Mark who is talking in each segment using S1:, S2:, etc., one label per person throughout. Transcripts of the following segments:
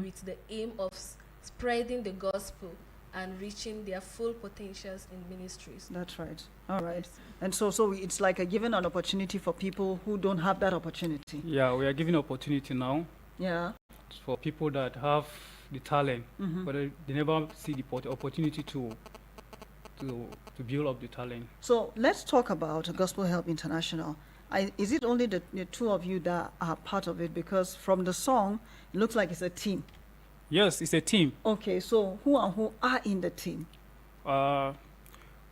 S1: with the aim of spreading the gospel and reaching their full potentials in ministries.
S2: That's right. All right.
S1: Yes.
S2: And so it's like a giving an opportunity for people who don't have that opportunity.
S3: Yeah, we are giving opportunity now
S2: Yeah.
S3: for people that have the talent,
S2: Mhm.
S3: but they never see the opportunity to build up the talent.
S2: So let's talk about Gospel Help International. Is it only the two of you that are part of it? Because from the song, it looks like it's a team.
S3: Yes, it's a team.
S2: Okay, so who and who are in the team?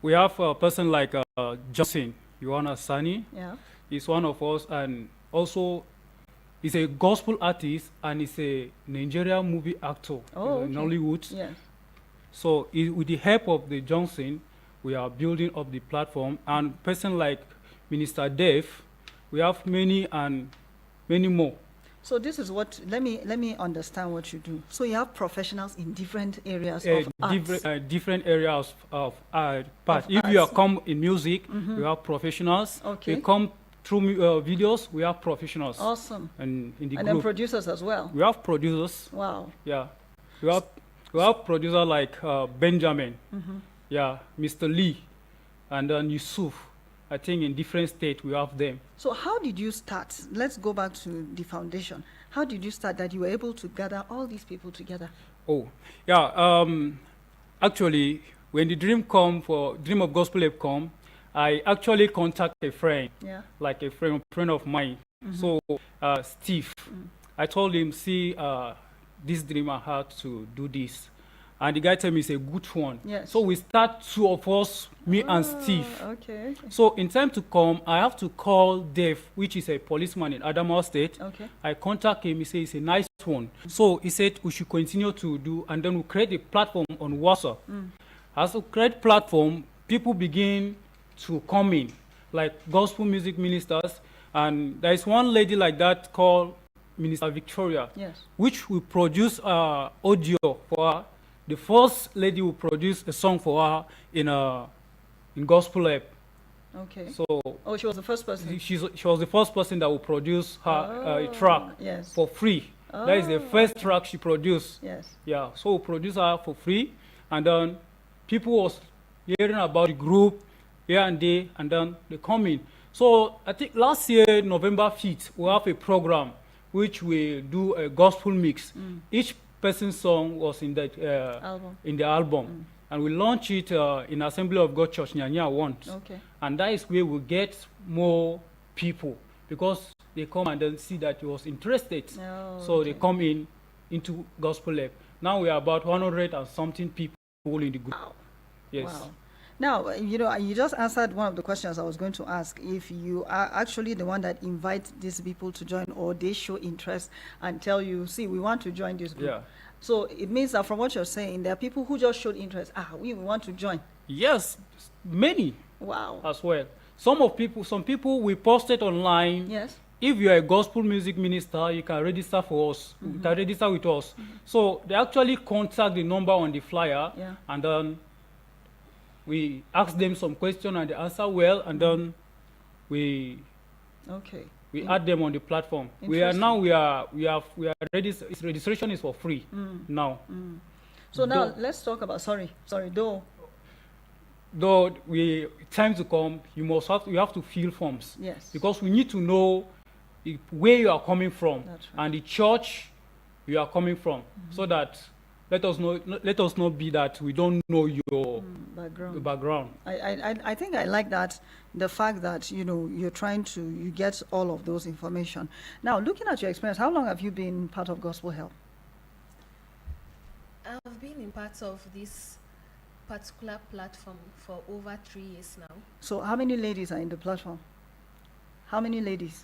S3: We have a person like Johnson, Yohana Sani.
S2: Yeah.
S3: He's one of us, and also he's a gospel artist and he's a Nigerian movie actor in Nollywood.
S2: Yes.
S3: So with the help of the Johnson, we are building up the platform. And person like Minister Dave, we have many and many more.
S2: So this is what, let me understand what you do. So you have professionals in different areas of arts.
S3: Different areas of art. But
S2: Of
S3: if you are
S2: arts.
S3: come in music, we have professionals.
S2: Okay.
S3: We come through videos, we have professionals.
S2: Awesome.
S3: And in the
S2: And
S3: group,
S2: then producers as well.
S3: we have producers.
S2: Wow.
S3: Yeah. We have producer like Benjamin. Yeah, Mr. Lee, and then Yusuf. I think in different states we have them.
S2: So how did you start? Let's go back to the foundation. How did you start that you were able to gather all these people together?
S3: Oh, yeah. Actually, when the dream of Gospel Help come, I actually contact a friend,
S2: Yeah.
S3: like a friend of mine. So Steve, I told him, see, this dream I had to do this. And the guy told me it's a good one.
S2: Yes.
S3: So we start two of us, me and Steve.
S2: Okay.
S3: So in time to come, I have to call Dave, which is a policeman in Adamawa State.
S2: Okay.
S3: I contact him, he says it's a nice one. So he said we should continue to do, and then we create a platform on WhatsApp. As we create platform, people begin to come in, like gospel music ministers. And there is one lady like that called Minister Victoria,
S2: Yes.
S3: which we produce audio for her. The first lady will produce a song for her in Gospel Help.
S2: Okay.
S3: So
S2: Oh, she was the first person.
S3: she was the first person that will produce her a track
S2: Yes.
S3: for free. That is the first track she produced.
S2: Yes.
S3: Yeah, so we produce her for free, and then people was hearing about the group here and there, and then they come in. So I think last year, November 5th, we have a program which we do a gospel mix. Each person's song was in that
S2: Album.
S3: in the album, and we launch it in Assembly of God Church Nyanya once.
S2: Okay.
S3: And that is where we get more people, because they come and then see that he was interested.
S2: Oh,
S3: So they
S2: okay.
S3: come into Gospel Help. Now we are about 100 and something people in the group.
S2: Wow.
S3: Yes.
S2: Wow. Now, you just answered one of the questions I was going to ask. If you are actually the one that invites these people to join, or they show interest and tell you, see, we want to join this group.
S3: Yeah.
S2: So it means that from what you're saying, there are people who just showed interest. We want to join.
S3: Yes, many
S2: Wow.
S3: as well. Some people we posted online.
S2: Yes.
S3: If you are a gospel music minister, you can register for us. You can register with us. So they actually contact the number on the flyer,
S2: Yeah.
S3: and then we ask them some question and they answer well, and then we
S2: Okay.
S3: add them on the platform. We are ready. Registration is for free now.
S2: So now
S3: Though-
S2: let's talk about
S3: Though time to come, you have to fill forms,
S2: Yes.
S3: because we need to know where you are coming from
S2: That's right.
S3: and the church you are coming from, so that let us not be that we don't know your
S2: background.
S3: background.
S2: I think I like that, the fact that you're trying to get all of those information. Now, looking at your experience, how long have you been part of Gospel Help?
S1: I've been in part of this particular platform for over 3 years now.
S2: So how many ladies are in the platform? How many ladies?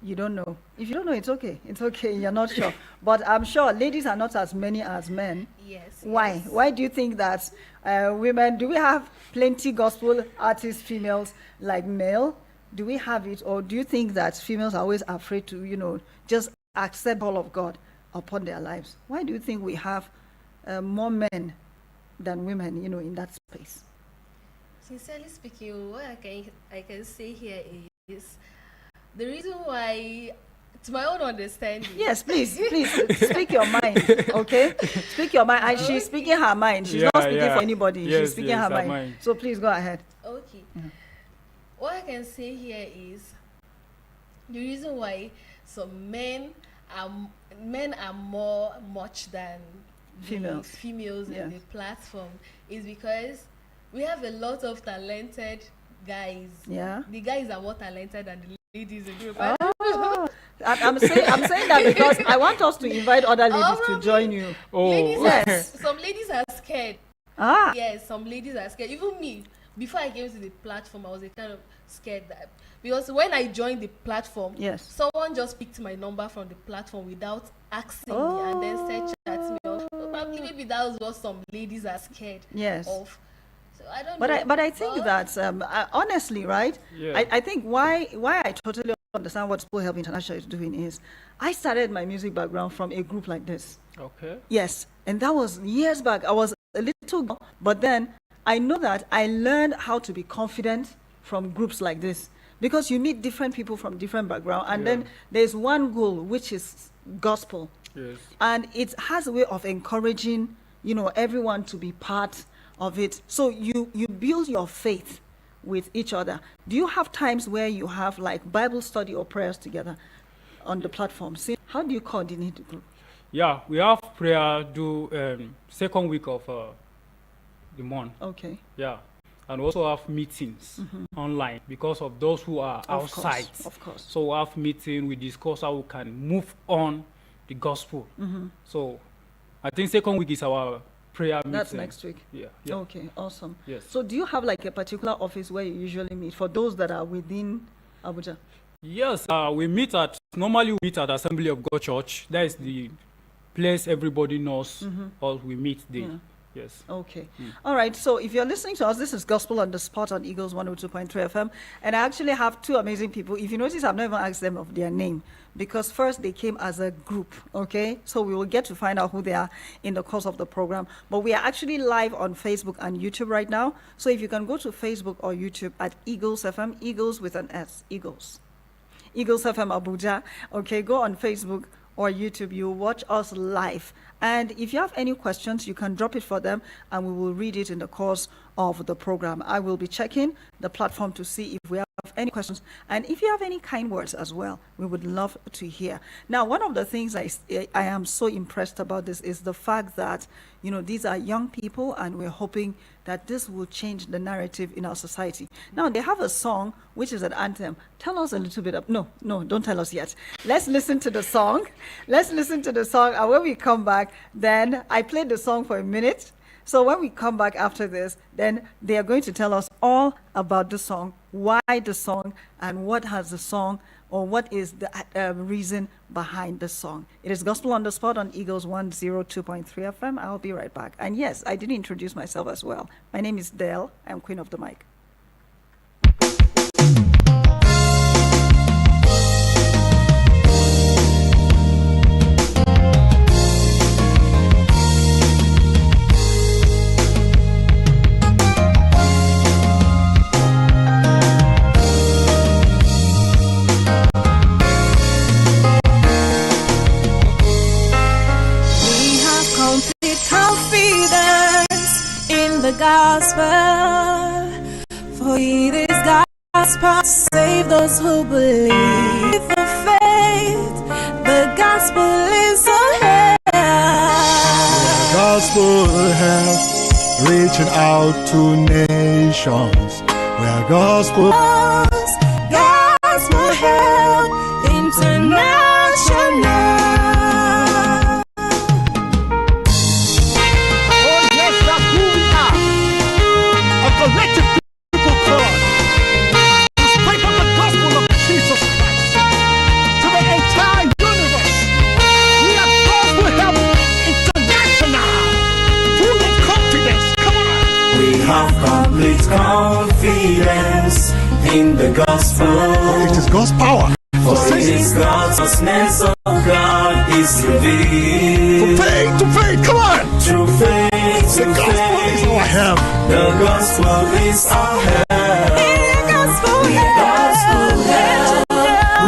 S2: You don't know. If you don't know, it's okay. It's okay. You're not sure. But I'm sure ladies are not as many as men.
S1: Yes.
S2: Why?
S1: yes.
S2: Why do you think that women, do we have plenty gospel artists, females, like male? Do we have it? Or do you think that females are always afraid to, just accept all of God upon their lives? Why do you think we have more men than women, in that space?
S1: Sincerely speaking, what I can say here is the reason why to my own understanding.
S2: Yes, please speak your mind, okay? Speak your mind. And she's speaking her mind. She's not speaking for anybody.
S3: Yes,
S2: she's speaking her mind. So please go ahead.
S1: Okay. What I can say here is the reason why some men are more much than the females in the platform is because we have a lot of talented guys.
S2: Yeah.
S1: The guys are more talented than the ladies in the group.
S2: I'm saying that because I want us to invite other ladies to join you.
S1: Some ladies are scared. Yes, some ladies are scared. Even me, before I came to the platform, I was a kind of scared that because when I joined the platform, someone just picked my number from the platform without asking me and then said chat me. Probably maybe that was what some ladies are scared of. So I don't know.
S2: But I think that honestly, right?
S3: Yeah.
S2: I think why I totally understand what Gospel Help International is doing is I started my music background from a group like this.
S3: Okay.
S2: Yes, and that was years back. I was a little girl, but then I know that I learned how to be confident from groups like this because you meet different people from different background, and then there's one goal which is gospel.
S3: Yes.
S2: And it has a way of encouraging, everyone to be part of it. So you build your faith with each other. Do you have times where you have like Bible study or prayers together on the platform? See, how do you coordinate the group?
S3: Yeah, we have prayer second week of the month.
S2: Okay.
S3: Yeah. And also have meetings online because of those who are outside.
S2: Of course.
S3: So we have meeting, we discuss how we can move on the gospel. So I think second week is our prayer meeting.
S2: That's next week.
S3: Yeah.
S2: Okay, awesome.
S3: Yes.
S2: So do you have like a particular office where you usually meet for those that are within Abuja?
S3: Yes, normally we meet at Assembly of God Church. That is the place everybody knows, or we meet there. Yes.
S2: Okay. All right. So if you're listening to us, this is Gospel on the Spot on Eagles 102.3 FM. And I actually have two amazing people. If you notice, I've not even asked them of their name because first they came as a group. Okay. So we will get to find out who they are in the course of the program. But we are actually live on Facebook and YouTube right now. So if you can go to Facebook or YouTube at Eagles FM, Eagles with an S, Eagles FM Abuja. Okay. Go on Facebook or YouTube, you watch us live. And if you have any questions, you can drop it for them and we will read it in the course of the program. I will be checking the platform to see if we have any questions. And if you have any kind words as well, we would love to hear. Now, one of the things I am so impressed about this is the fact that, these are young people and we're hoping that this will change the narrative in our society. Now, they have a song, which is an anthem. Tell us a little bit of, no, don't tell us yet. Let's listen to the song. And when we come back, then I played the song for a minute. So when we come back after this, then they are going to tell us all about the song, why the song, and what has the song, or what is the reason behind the song. It is Gospel on the Spot on Eagles 102.3 FM. I'll be right back. And yes, I didn't introduce myself as well. My name is Dale. I'm Queen of the Mic.
S4: The gospel, for it is gospel to save those who believe. For faith, the gospel is ahead.
S5: The gospel help reaching out to nations. Where gospel help international. Collective people cause to spread the gospel of Jesus Christ to the entire universe. We are Gospel Help International. Full of confidence. Come on.
S6: We have complete confidence in the gospel.
S5: It is God's power.
S6: For it is God's vastness of God is revealed.
S5: From faith to faith. Come on.
S6: Through faith
S5: the
S6: to
S5: gospel
S6: faith.
S5: Is our help.
S6: The gospel is our help. The gospel help.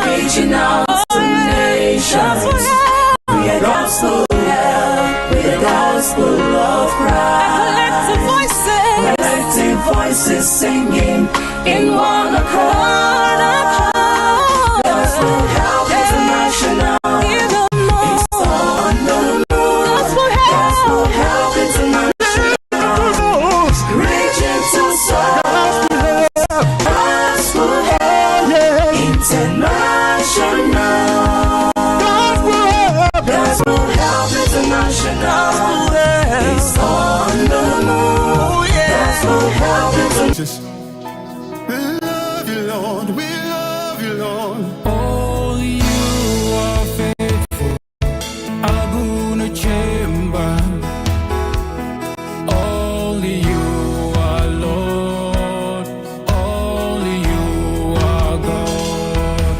S6: Reaching out to gospel of Christ. Collective voices singing in one accord. Gospel Help International. It's on the move. Gospel Help International. Reaching to souls. Gospel Help International. Gospel Help International. It's on the move. Gospel Help International.
S5: We love you, Lord. We love you, Lord.
S7: Only you are faithful. Aguna chamber. Only you are Lord. Only you are God.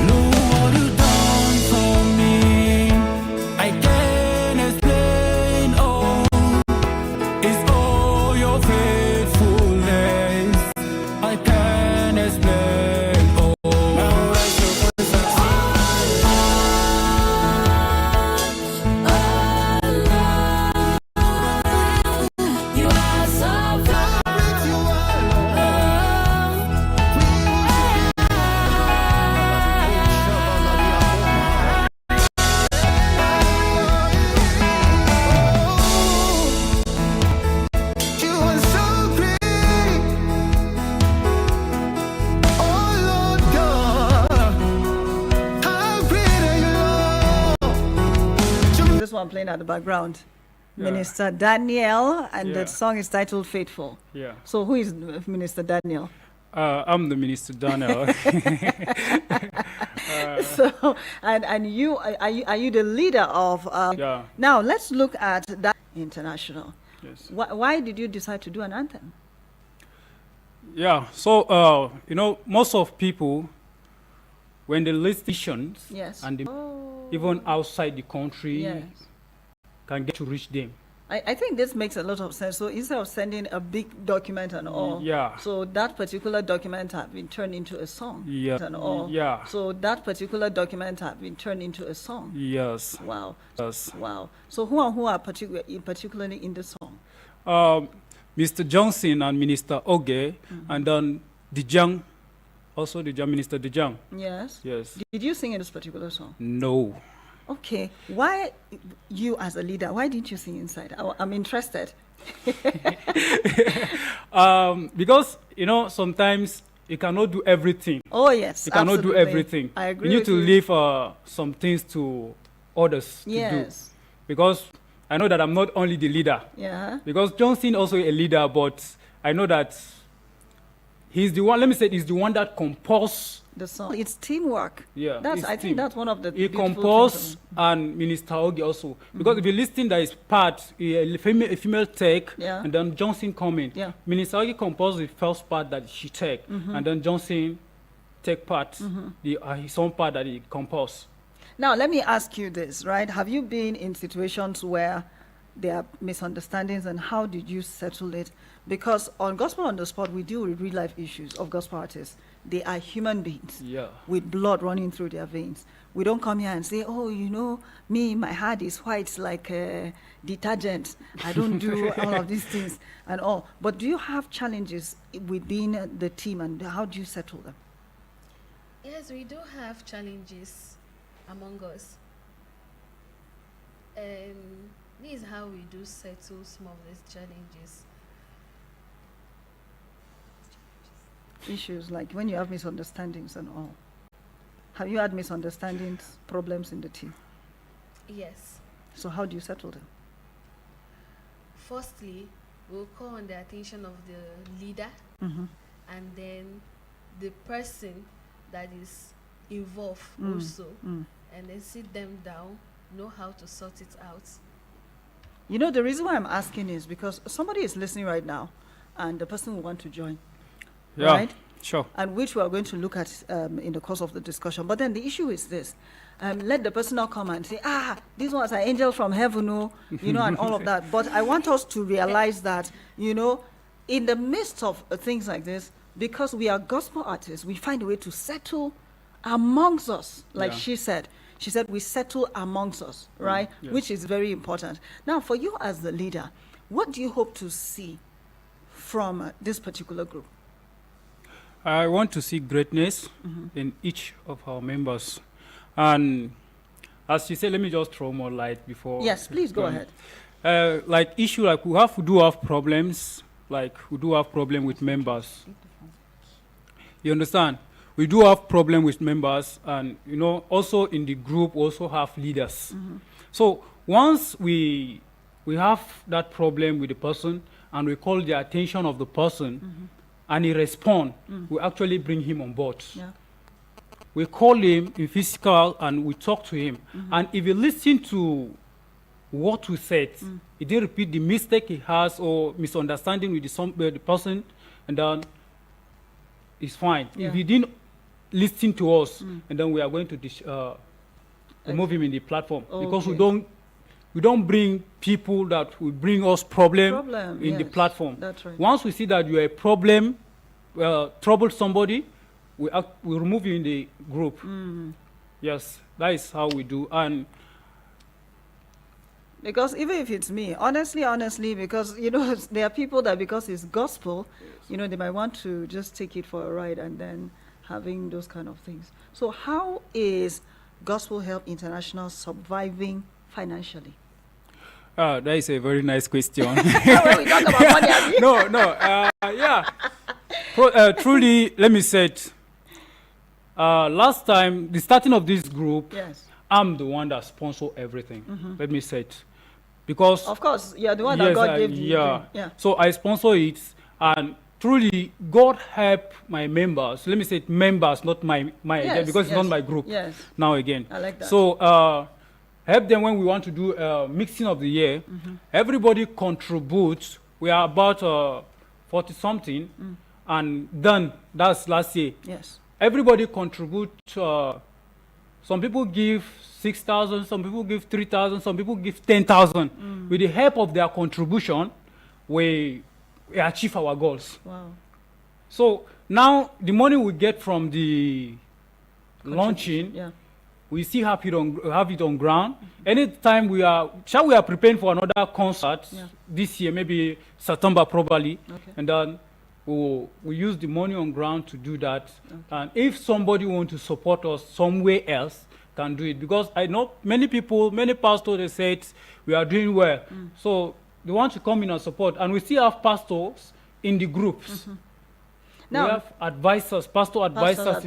S7: Look what you done for me. I can't explain. Oh, it's all your faithfulness. I can't explain. Oh, now raise your voice and
S4: You are so
S5: You are so great. Oh Lord God, how great are you, Lord?
S2: This one playing at the background. Minister Daniel, and
S3: Yeah.
S2: the song is titled Faithful.
S3: Yeah.
S2: So who is Minister Daniel?
S3: I'm the Minister Daniel.
S2: So, and you are you the leader of?
S3: Yeah.
S2: Now let's look at that international.
S3: Yes.
S2: Why did you decide to do an anthem?
S3: Yeah. So, most of people, when they list visions,
S2: Yes.
S3: and they, even outside the country,
S2: Yes.
S3: can get to reach them.
S2: I think this makes a lot of sense. So instead of sending a big document and all,
S3: Yeah.
S2: so that particular document have been turned into a song.
S3: Yeah.
S2: And all.
S3: Yeah.
S2: So that particular document have been turned into a song.
S3: Yes.
S2: Wow.
S3: Yes.
S2: Wow. So who are particularly in the song?
S3: Mr. Johnson and Minister Oge, and then Dijang, also Minister Dijang.
S2: Yes.
S3: Yes.
S2: Did you sing in this particular song?
S3: No.
S2: Okay. Why you as a leader? Why didn't you sing inside? I'm interested.
S3: Because sometimes you cannot do everything.
S2: Oh yes.
S3: You cannot do
S2: absolutely.
S3: everything.
S2: I agree.
S3: You need
S2: with
S3: to
S2: you.
S3: leave some things to others to do.
S2: Yes.
S3: Because I know that I'm not only the leader.
S2: Yeah.
S3: Because Johnson also a leader, but I know that he's the one. Let me say, he's the one that composed.
S2: The song. It's teamwork.
S3: Yeah,
S2: That's.
S3: it's
S2: I think
S3: team.
S2: that's one of the.
S3: He
S2: beautiful
S3: composed
S2: things
S3: and Minister Ogi also. Because if you listen, there is part a female take,
S2: Yeah.
S3: and then Johnson coming.
S2: Yeah.
S3: Minister Ogi composed the first part that she take, and then Johnson take part his own part that he composed.
S2: Now, let me ask you this, right? Have you been in situations where there are misunderstandings, and how did you settle it? Because on Gospel on the Spot, we deal with real life issues of gospel artists. They are human beings
S3: Yeah.
S2: with blood running through their veins. We don't come here and say, oh, my heart is white like detergent. I don't do all of these things and all. But do you have challenges within the team, and how do you settle them?
S1: Yes, we do have challenges among us. And this is how we do settle some of these challenges.
S2: Issues like when you have misunderstandings and all. Have you had misunderstandings, problems in the team?
S1: Yes.
S2: So how do you settle them?
S1: Firstly, we'll call on the attention of the leader
S2: Mm-hmm.
S1: and then the person that is involved
S2: Mm.
S1: also,
S2: Mm.
S1: and then sit them down, know how to sort it out.
S2: You know, the reason why I'm asking is because somebody is listening right now and the person will want to join,
S3: Yeah.
S2: right?
S3: Sure.
S2: And which we are going to look at in the course of the discussion. But then the issue is this. Let the person not come and say, these ones are angels from heaven, and all of that. But I want us to realize that, in the midst of things like this, because we are gospel artists, we find a way to settle amongst us, like
S3: Yeah.
S2: she said. she said we settle amongst us, right?
S3: Yes.
S2: Which is very important. Now, for you as the leader, what do you hope to see from this particular group?
S3: I want to see greatness in each of our members. And as you said, let me just throw more light before.
S2: Yes, please go ahead.
S3: Like issue, like we do have problems. Like we do have problem with members. You understand? We do have problem with members, and also in the group, we also have leaders. So once we have that problem with the person, and we call the attention of the person, and he respond, we actually bring him on board.
S2: Yeah.
S3: We call him in physical and we talk to him. And if you listen to what we said, he didn't repeat the mistake he has or misunderstanding with the person, and then it's fine.
S2: Yeah.
S3: If he didn't listen to us, and then we are going to remove him in the platform, because we don't bring people that will bring us problem in the
S2: yes.
S3: platform.
S2: That's right.
S3: Once we see that you are a problem, trouble somebody, we remove you in the group. Yes, that is how we do. And
S2: because even if it's me, honestly, because there are people that because it's gospel, they might want to just take it for a ride and then having those kind of things. So how is Gospel Help International surviving financially?
S3: that is a very nice question.
S2: When we talk about money, Abi.
S3: Yeah. Truly, let me say it. Last time, the starting of this group,
S2: Yes.
S3: I'm the one that sponsor everything. Let me say it. Because
S2: Of course, you're the one that God gave you.
S3: yeah. So I sponsor it, and truly, God help my members. Let me say it, members, not my
S2: Yes,
S3: because it's
S2: yes,
S3: not my group.
S2: yes.
S3: Now again.
S2: I like that.
S3: So help them when we want to do mixing of the year. Everybody contributes. We are about 40 something, and done. That's last year.
S2: Yes.
S3: Everybody contribute. Some people give 6,000, some people give 3,000, some people give 10,000. With the help of their contribution, we achieve our goals.
S2: Wow.
S3: So now the money we get from the launching,
S2: Yeah.
S3: we still have it on ground. Anytime we are preparing for another concert this year, maybe September probably, and then we use the money on ground to do that. And if somebody wants to support us somewhere else, can do it. Because I know many people, many pastors, they said we are doing well. So they want to come in and support. And we still have pastors in the groups.
S2: Now,
S3: we have advisors, pastor advisors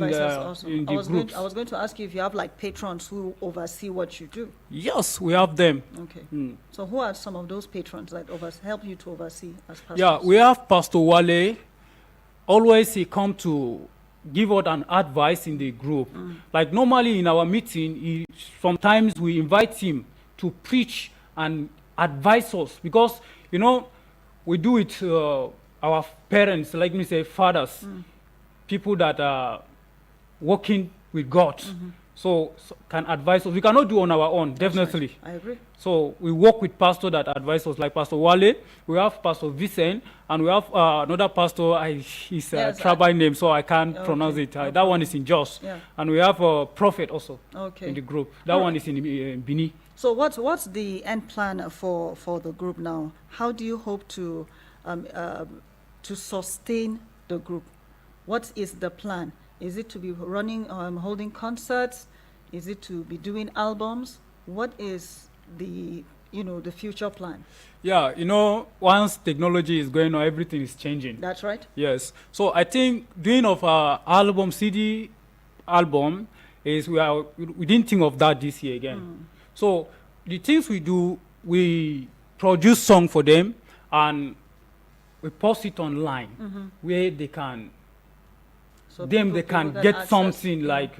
S3: in the groups.
S2: I was going to ask you if you have like patrons who oversee what you do.
S3: Yes, we have them.
S2: Okay. So who are some of those patrons that help you to oversee as pastors?
S3: Yeah, we have Pastor Wale. Always he come to give out an advice in the group. Like normally in our meeting, sometimes we invite him to preach and advise us, because we do it our parents, like me say fathers, people that are working with God. So can advise us. We cannot do on our own, definitely.
S2: I agree.
S3: So we work with pastor that advise us, like Pastor Wale. We have Pastor Vincent, and we have another pastor. His tribal name, so I can't pronounce it. That one is in Jos.
S2: Yeah.
S3: And we have a prophet also
S2: Okay.
S3: in the group. That one is in Bini.
S2: So what's the end plan for the group now? How do you hope to sustain the group? What is the plan? Is it to be running, holding concerts? Is it to be doing albums? What is the future plan?
S3: Yeah, once technology is going on, everything is changing.
S2: That's right.
S3: Yes. So I think doing of our album, CD album, is we didn't think of that this year again. So the things we do, we produce song for them and we post it online where they can.
S2: So
S3: they
S2: people
S3: can
S2: can
S3: get
S2: access,
S3: something like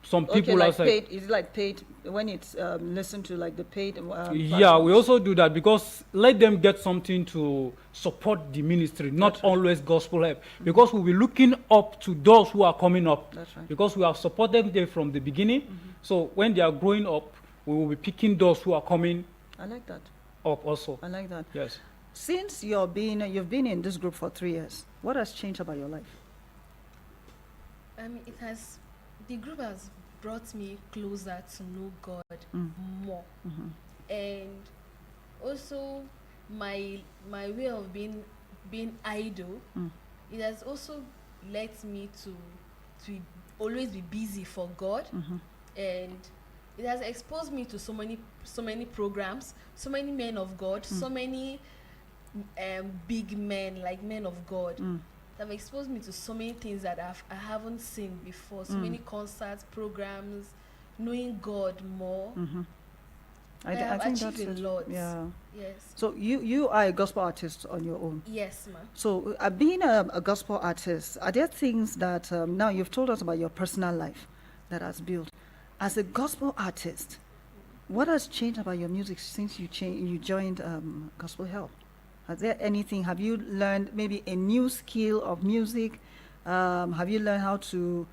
S3: some people
S2: like
S3: outside.
S2: paid, is it like paid when it's listened to, like the paid?
S3: Yeah, we
S2: platforms?
S3: also do that because let them get something to support the ministry, not always gospel help. Because we'll be looking up to those who are coming up.
S2: That's right.
S3: Because we have supported them from the beginning. So when they are growing up, we will be picking those who are coming
S2: I like that.
S3: up also.
S2: I like that.
S3: Yes.
S2: Since you've been in this group for 3 years, what has changed about your life?
S1: The group has brought me closer to know God more. And also my way of being idle, it has also led me to always be busy for God, and it has exposed me to so many programs, so many men of God, so many big men, like men of God, that have exposed me to so many things that I haven't seen before, so many concerts, programs, knowing God more. I have
S2: think
S1: achieved
S2: that's
S1: a lot.
S2: Yeah.
S1: Yes.
S2: So you are a gospel artist on your own.
S1: Yes, ma'am.
S2: So being a gospel artist, are there things that now you've told us about your personal life that has built? As a gospel artist, what has changed about your music since you joined Gospel Help? Has there anything? Have you learned maybe a new skill of music? Have you learned how to,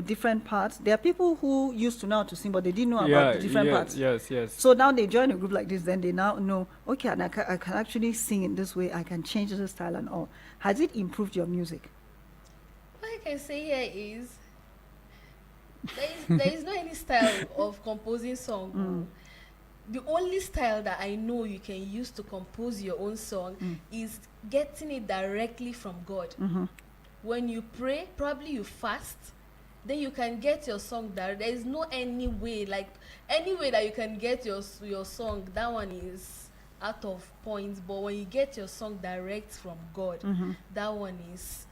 S2: different parts? There are people who used to know how to sing, but they didn't know about the different parts.
S3: Yes.
S2: So now they join a group like this, then they now know, okay, and I can actually sing in this way. I can change the style and all. Has it improved your music?
S1: What I can say here is there is no any style of composing song. The only style that I know you can use to compose your own song is getting it directly from God. When you pray, probably you fast, then you can get your song direct. There is no any way that you can get your song, that one is out of points. But when you get your song direct from God, that one is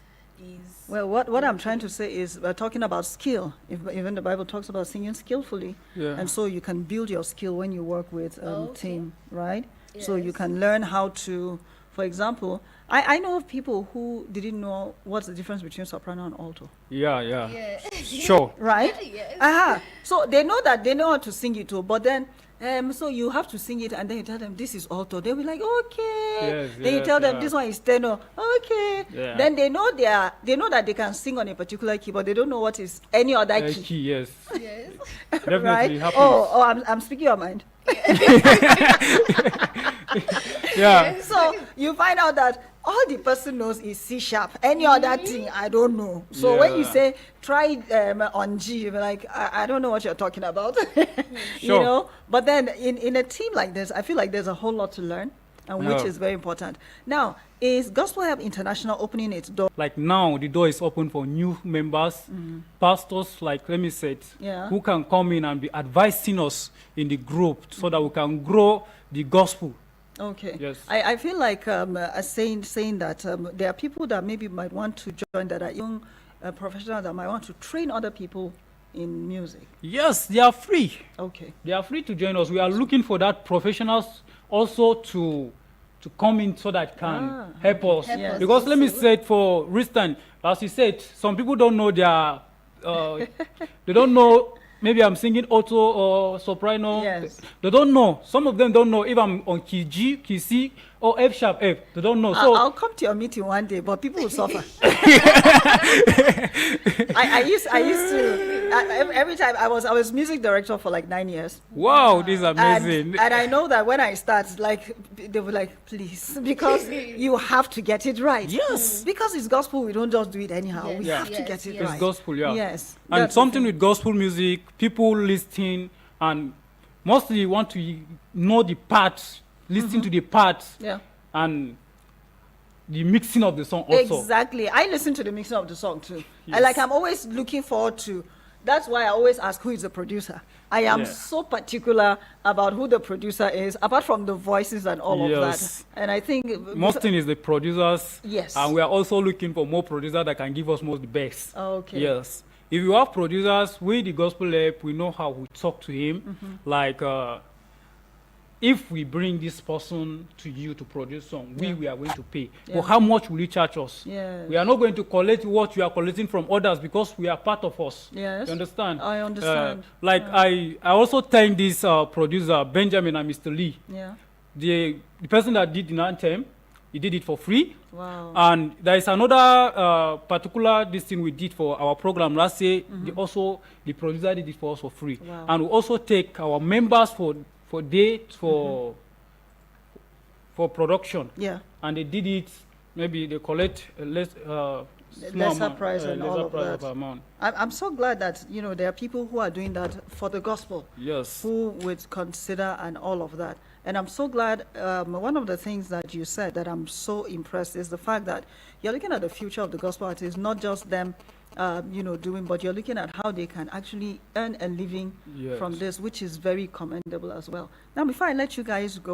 S2: well, what I'm trying to say is we're talking about skill. Even the Bible talks about singing skillfully, and so you can build your skill when you work with team, right? Yes. So you can learn how to, for example, I know of people who didn't know what's the difference between soprano and alto.
S3: Yeah. Sure.
S2: Right?
S1: Yes.
S2: So they know how to sing it too, but then so you have to sing it, and then you tell them this is alto. They'll be like, okay.
S3: Yes,
S2: then you tell them this one is tenor. Okay.
S3: Yeah.
S2: Then they know that they can sing on a particular key, but they don't know what is any other key.
S3: Yes.
S1: Yes.
S3: Definitely
S2: Right?
S3: happens.
S2: Oh, I'm speaking your mind.
S3: Yeah.
S2: So you find out that all the person knows is C sharp. Any other thing, I don't know. So when you say try on G, you're like, I don't know what you're talking about.
S3: Sure.
S2: But then in a team like this, I feel like there's a whole lot to learn, and which is very important. Now, is Gospel Help International opening its door?
S3: Like now, the door is open for new members, pastors, like let me say it, who can come in and be advising us in the group so that we can grow the gospel.
S2: Okay.
S3: Yes.
S2: I feel like saying that there are people that maybe might want to join, that are young professionals that might want to train other people in music.
S3: Yes, they are free.
S2: Okay.
S3: They are free to join us. We are looking for that professionals also to come in so that can help us.
S1: Help us
S3: Because let me
S1: also.
S3: say it for instance, as you said, some people don't know their they don't know. Maybe I'm singing alto or soprano.
S2: Yes.
S3: They don't know. Some of them don't know if I'm on key G, key C, or F sharp F. They don't know. So
S2: I'll come to your meeting one day, but people will suffer. I used to every time I was music director for like 9 years.
S3: wow, this is amazing.
S2: And I know that when I start, like they were like, please, because you have to get it right.
S3: Yes.
S2: Because it's gospel, we don't just do it anyhow.
S1: Yes,
S2: We
S1: yes,
S2: have to get it
S1: yes.
S2: right.
S3: It's gospel, yeah.
S2: Yes.
S3: And
S2: That's
S3: something
S2: the
S3: with gospel music, people listen and mostly want to know the parts, listen to the parts,
S2: thing. Yeah.
S3: and the mixing of the song also.
S2: Exactly. I listen to the mixing of the song too.
S3: Yes.
S2: And like I'm always looking forward to. That's why I always ask who is the producer. I am
S3: Yeah.
S2: so particular about who the producer is, apart from the voices and all of
S3: Yes.
S2: that. And I think
S3: Most thing is the producers.
S2: Yes.
S3: And we are also looking for more producers that can give us more the best.
S2: Okay.
S3: Yes. If you have producers, we the Gospel Help, we know how we talk to him. Like, if we bring this person to you to produce song, we are going to pay.
S2: Yeah.
S3: But how much will you charge us?
S2: Yes.
S3: We are not going to collect what you are collecting from others because we are part of us.
S2: Yes.
S3: You understand?
S2: I understand.
S3: I also thank this producer, Benjamin and Mr. Lee.
S2: Yeah.
S3: The person that did the anthem, he did it for free.
S2: Wow.
S3: And there is another particular this thing we did for our program last year. The producer did it for us for free.
S2: Wow.
S3: And we also take our members for dates for production.
S2: Yeah.
S3: And they did it. Maybe they collect
S2: lesser price and all of that.
S3: Amount.
S2: I'm so glad that, you know, there are people who are doing that for the gospel.
S3: Yes.
S2: Who would consider and all of that. And I'm so glad, one of the things that you said that I'm so impressed is the fact that you're looking at the future of the gospel artists, not just them, you know, doing, but you're looking at how they can actually earn a living
S3: Yes.
S2: from this, which is very commendable as well. Now, before I let you guys go,